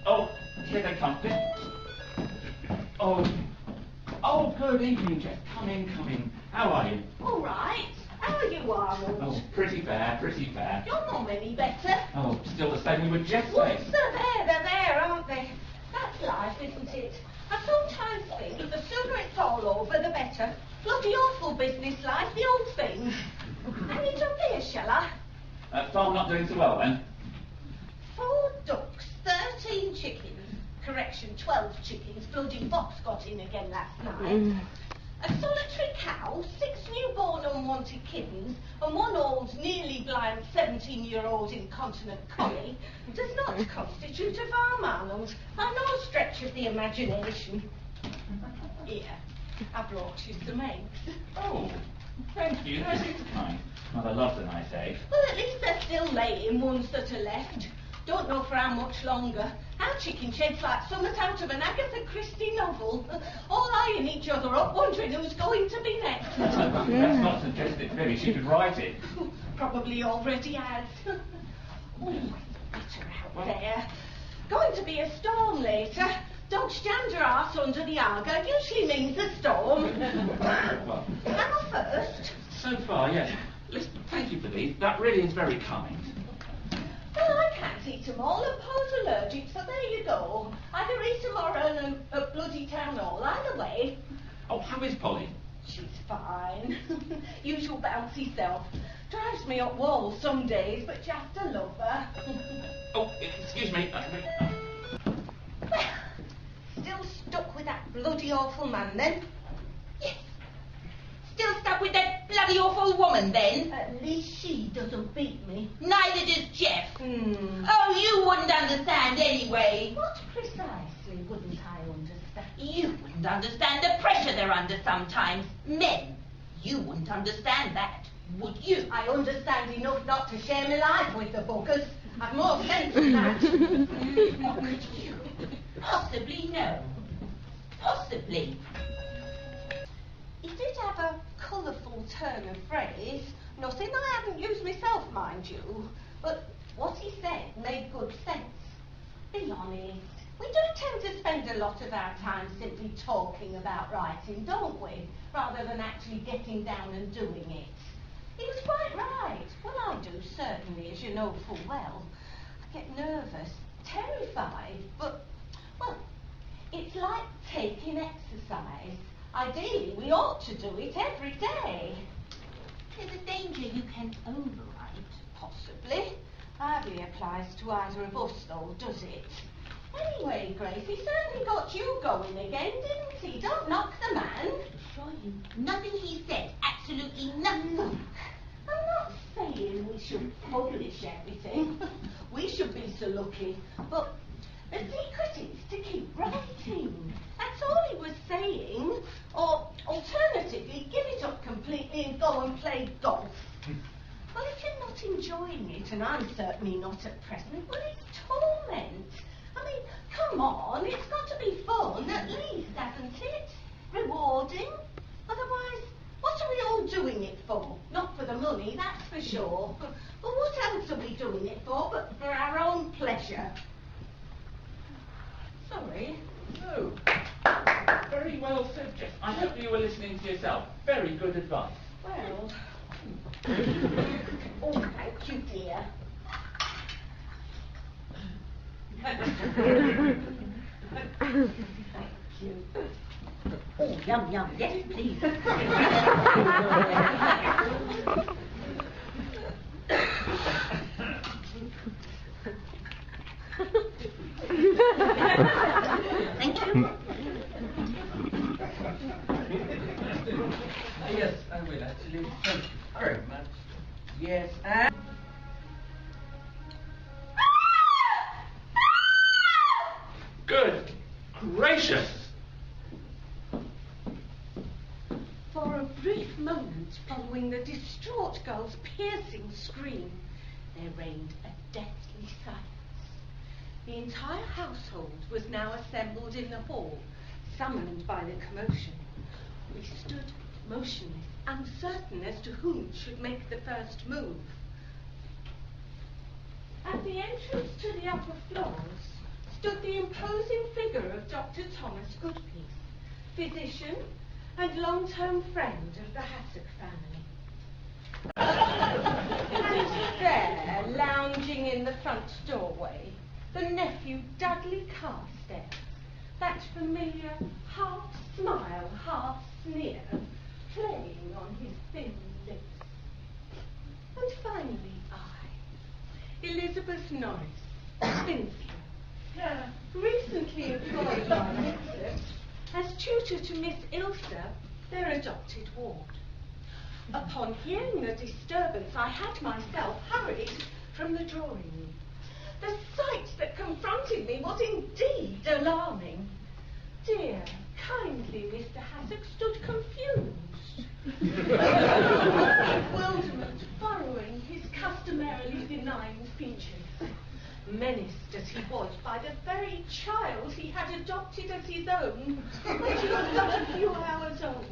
Oh, here they come. Oh, good evening, Jeff. Come in, come in. How are you? All right. How are you, Arnold? Oh, pretty fair, pretty fair. You're not any better. Oh, still the same we were yesterday. What's they're there, aren't they? That's life, isn't it? I sometimes think the sooner it's all over, the better. Bloody awful business life, the old thing. Hang it up here, shall I? Farm not doing so well, then? 4 ducks, 13 chickens. Correction, 12 chickens. Bloody fox got in again last night. A solitary cow, 6 newborn unwanted kittens, and 1 old, nearly blind 17-year-old incontinent collie does not constitute a farm, Arnold, by no stretch of the imagination. Here, I brought you some eggs. Oh, thank you. That is kind. Mother loves a nice egg. Well, at least they're still laying, ones that are left. Don't know for how much longer. Our chicken shed's like something out of an Agatha Christie novel. All eyeing each other up, wondering who's going to be next. That's not suggested, really. She could write it. Probably already has. Oh, it's bitter out there. Going to be a storm later. Dogs jammed her arse under the Arga. Usually means a storm. Well, Am I first? so far, yes. Listen, thank you for these. That really is very kind. Well, I can't eat them all. I'm Paul's allergic, so there you go. Either eat them or earn a bloody town hall. Either way. Oh, how is Polly? She's fine. Usual bouncy self. Drives me up walls some days, but you have to love her. Oh, excuse me. Well, still stuck with that bloody awful man, then? Yes. Still stuck with that bloody awful woman, then? At least she doesn't beat me. Neither does Jeff. Oh, you wouldn't understand anyway. What precisely wouldn't I understand? You wouldn't understand the pressure they're under sometimes. Men. You wouldn't understand that, would you? I understand enough not to share my life with the buggers. I've more sense than that. What could you? Possibly no. Possibly. He did have a colourful turn of phrase. Nothing I hadn't used myself, mind you. But what he said made good sense. Be honest. We do tend to spend a lot of our time simply talking about writing, don't we? Rather than actually getting down and doing it. He was quite right. Well, I do, certainly, as you know full well. I get nervous, terrified, but, well, it's like taking exercise. Ideally, we ought to do it every day. There's a danger you can overwrite. Possibly. Hardly applies to either of us, though, does it? Anyway, Grace, he certainly got you going again, didn't he? Don't knock the man. Assure you, nothing he said, absolutely nothing. Look, I'm not saying we should publish everything. We should be so lucky. But the secret is to keep writing. That's all he was saying. Or, alternatively, give it up completely and go and play golf. Well, if you're not enjoying it, and I'm certainly not at present, well, it's torment. I mean, come on, it's got to be fun, at least, hasn't it? Rewarding. Otherwise, what are we all doing it for? Not for the money, that's for sure. But what else are we doing it for but for our own pleasure? Sorry. No. Very well said, Jeff. I hope you were listening to yourself. Very good advice. Well. Oh, thank you, dear. Thank you. Oh, yum, yum. Yes, please. Thank you. Yes, I will actually. Thank you very much. Yes, and... Good gracious! For a brief moment following the distraught girl's piercing scream, there reigned a deathly silence. The entire household was now assembled in the hall, summoned by the commotion. We stood motionless, uncertain as to whom should make the first move. At the entrance to the upper floors stood the imposing figure of Dr. Thomas Goodpeace, physician and long-term friend of the Hassock family. And there, lounging in the front doorway, the nephew Dudley Carstairs, that familiar half-smile, half-sneer, playing on his thin lips. And finally I, Elizabeth Norris, spinster, recently employed by Exeter as tutor to Miss Ilsa, their adopted ward. Upon hearing the disturbance, I had myself hurried from the drawing room. The sight that confronted me was indeed alarming. Dear, kindly Mr. Hassock stood confused, bewilderment furrowing his customarily benign features, menaced as he was by the very child he had adopted as his own when she was but a few hours old.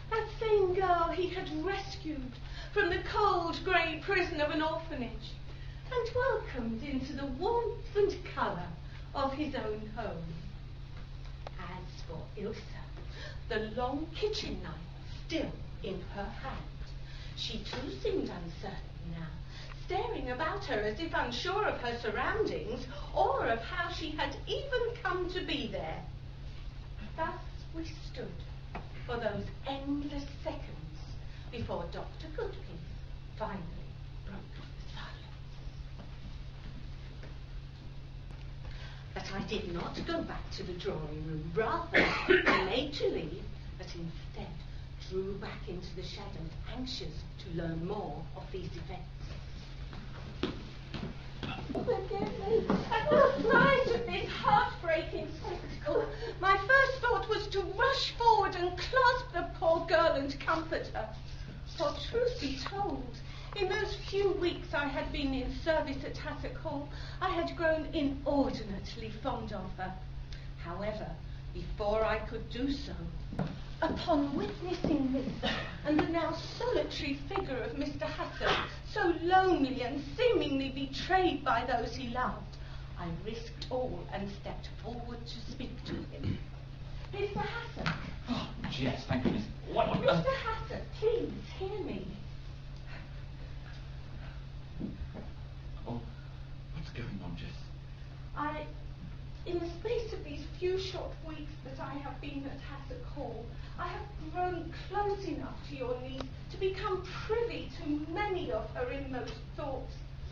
That same girl he had rescued from the cold grey prison of an orphanage and welcomed into the warmth and colour of his own home. As for Ilsa, the long kitchen knife still in her hand, she too seemed uncertain now, staring about her as if unsure of her surroundings or of how she had even come to be there. Thus we stood for those endless seconds before Dr. Goodpeace finally broke the silence. But I did not go back to the drawing room. Rather, I made to leave, but instead drew back into the shadows, anxious to learn more of these events. Forgive me. At the sight of this heartbreaking spectacle, my first thought was to rush forward and clasp the poor girl and comfort her. For truth be told, in those few weeks I had been in service at Hassock Hall, I had grown inordinately fond of her. However, before I could do so, upon witnessing this, and the now solitary figure of Mr. Hassock, so lonely and seemingly betrayed by those he loved, I risked all and stepped forward to speak to him. Mr. Hassock. Oh, yes, thank goodness. What on Mr. earth? Hassock, please hear me. Oh, what's going on, Jess? In the space of these few short weeks that I have been at Hassock Hall, I have grown close enough to your niece to become privy to many of her inmost thoughts